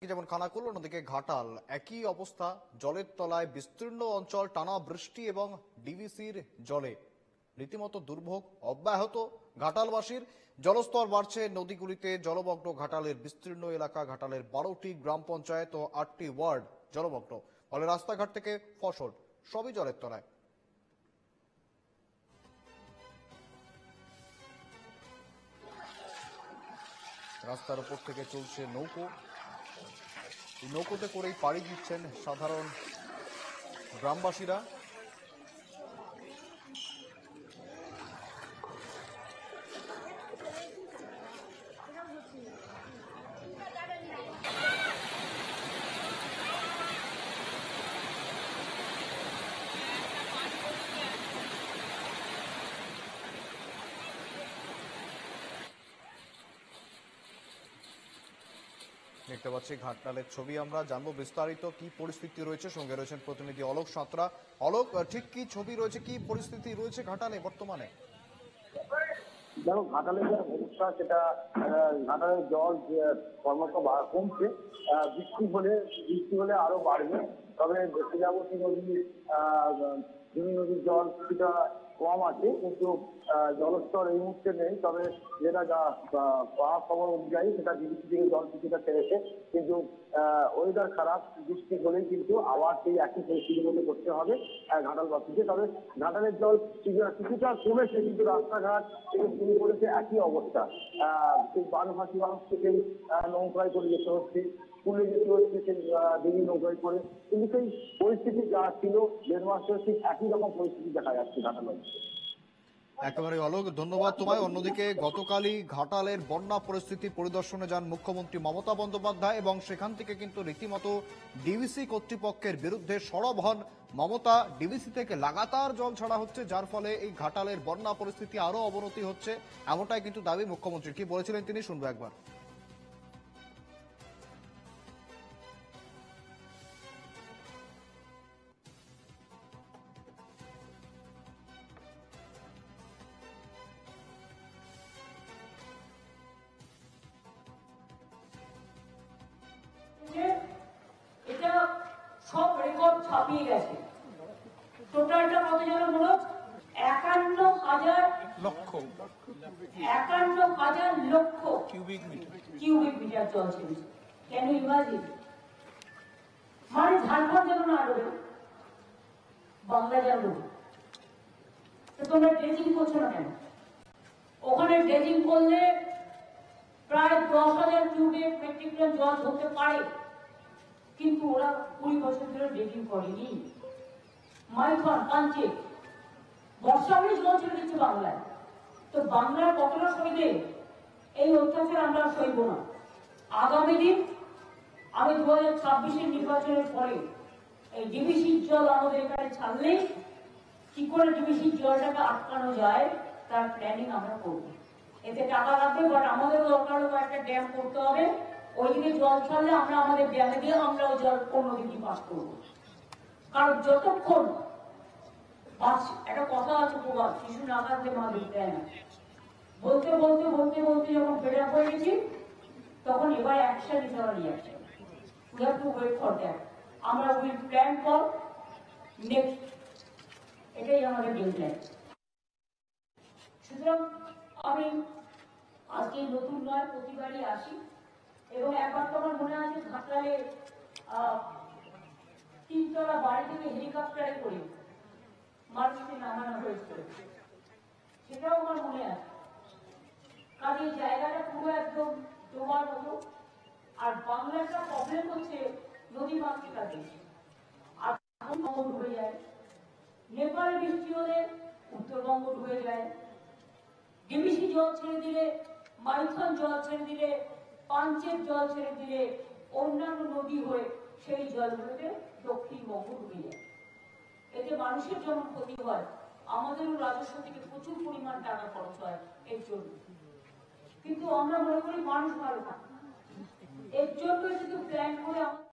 যেমন খানাকুল, অন্যদিকে ঘাটাল একই অবস্থা। জলের তলায় বিস্তীর্ণ অঞ্চল, টানা বৃষ্টি এবং ডিভিসির জলে রীতিমতো দুর্ভোগ অব্যাহত ঘাটালবাসীর। জলস্তর বাড়ছে নদীগুলিতে, জলমগ্ন ঘাটালের বিস্তীর্ণ এলাকা। ঘাটালের 12টি গ্রাম পঞ্চায়েত ও 8টি ওয়ার্ড জলমগ্ন, ফলে রাস্তাঘাট থেকে ফসল সবই জলের তলায়। রাস্তার উপর থেকে চলছে নৌকো, এই নৌকোতে করেই পাড়ি দিচ্ছেন সাধারণ গ্রামবাসীরা। দেখতে পাচ্ছি ঘাটালের ছবি, আমরা জানবো বিস্তারিত কি পরিস্থিতি রয়েছে। সঙ্গে রয়েছেন প্রতিনিধি অলোক সাঁতরা। অলোক, ঠিক কি ছবি রয়েছে, কি পরিস্থিতি রয়েছে ঘাটালে বর্তমানে? দেখো, ঘাটালের যে সমস্যা সেটা, ঘাটালের জল ক্রমশ কমছে। বৃষ্টি হলে আরো বাড়বে। তবে শিলাবতী নদীর জল কিছুটা কম আছে, কিন্তু জলস্তর এই মুহূর্তে নেই। তবে যেটা পাওয়া খবর অনুযায়ী সেটা ডিবিসি থেকে জল কিছুটা ছেড়েছে, কিন্তু ওয়েদার খারাপ, বৃষ্টি হলেই কিন্তু আবার সেই একই পরিস্থিতির মধ্যে করতে হবে ঘাটালবাসীকে। তবে ঘাটালের জল কিছুটা কমেছে, কিন্তু রাস্তাঘাট থেকে শুরু করেছে একই অবস্থা। সেই বানভাসী মানুষ থেকে নৌকায় করে যেতে হচ্ছে, স্কুলে যেতে হচ্ছে সেই ডিঙি নৌকায় করে, কিন্তু সেই পরিস্থিতি যা ছিল 1.5 মাস ধরে ঠিক একই রকম পরিস্থিতি দেখা যাচ্ছে ঘাটালে। একেবারে অলোক, ধন্যবাদ তোমায়। অন্যদিকে গতকালই ঘাটালের বন্যা পরিস্থিতি পরিদর্শনে যান মুখ্যমন্ত্রী মমতা বন্দ্যোপাধ্যায় এবং সেখান থেকে কিন্তু রীতিমতো ডিভিসি কর্তৃপক্ষের বিরুদ্ধে সরব হন মমতা। ডিভিসি থেকে লাগাতার জল ছাড়া হচ্ছে, যার ফলে এই ঘাটালের বন্যা পরিস্থিতি আরো অবনতি হচ্ছে, এমনটাই কিন্তু দাবি মুখ্যমন্ত্রীর। কি বলেছিলেন তিনি, শুনবো একবার। এটা সব রেকর্ড ছাপিয়ে গেছে। টোটালটা কত যেন বলো, 51,000 লক্ষ কিউবিক মিটার জল ছেড়েছে। Can you imagine? মানে ঝাড়খণ্ড যেন না ডোবে, বাংলা যেন ডোবে। তো তোমরা ড্রেজিং করছো না কেন? ওখানে ড্রেজিং করলে প্রায় 10,000 কিউবিক মেট্রিক টন জল ধরতে পারে, কিন্তু ওরা 20 বছর ধরে ড্রেজিং করেনি। মাইথন, পাঞ্চেত বর্ষা হলে জল ছেড়ে দিচ্ছে বাংলায়। তো বাংলার কতটা সইবে? এই অত্যাচার আমরা সইব না। আগামী দিন আমি 2026-এর নির্বাচনের পরে এই ডিবিসির জল আমাদের এখানে ছাড়লে কি করে ডিবিসির জলটাকে আটকানো যায় তার প্ল্যানিং আমরা করব। এতে টাকা লাগবে, বাট আমাদের দরকার হলো একটা ড্যাম করতে হবে। ওইদিকে জল ছাড়লে আমরা আমাদের ড্যামে দিয়ে আমরা ওই জল অন্যদিকে পাস করবো। কারণ যতক্ষণ একটা কথা আছে, প্রবাদ, শিশু না কাঁদলে মা দুধ দেয় না। বলতে বলতে বলতে বলতে যখন ফেড আপ হয়ে গেছি, তখন এবার action is our reaction. We have to wait for that. আমরা উইল প্ল্যান ফর নেক্সট, এটাই আমাদের গেম প্ল্যান। সুতরাং আমি আজকে নতুন নয়, প্রতিবারই আসি, এবং একবার তো আমার মনে আছে ঘাটালে 3তলা বাড়ি থেকে হেলিকপ্টারে করে মানুষকে নামানো হয়েছিল, সেটাও আমার মনে আছে। কারণ এই জায়গাটা পুরো একদম ডোবার মতো। আর বাংলাটা প্রবলেম হচ্ছে নদী মাতৃকাতে, আর বঙ্গ হয়ে যায়। নেপাল বৃষ্টি হলে উত্তরবঙ্গ হয়ে যায়। ডিবিসি জল ছেড়ে দিলে, মাইথন জল ছেড়ে দিলে, পাঞ্চের জল ছেড়ে দিলে, অন্যান্য নদী হয়ে সেই জলগুলোতে দক্ষিণবঙ্গ ডুবে যায়। এতে মানুষের যেমন ক্ষতি হয়, আমাদেরও রাজস্ব থেকে প্রচুর পরিমাণ টাকা খরচ হয় এর জন্য। কিন্তু আমরা মনে করি মানুষ ভালো থাকে, এর জন্য যদি প্ল্যান করে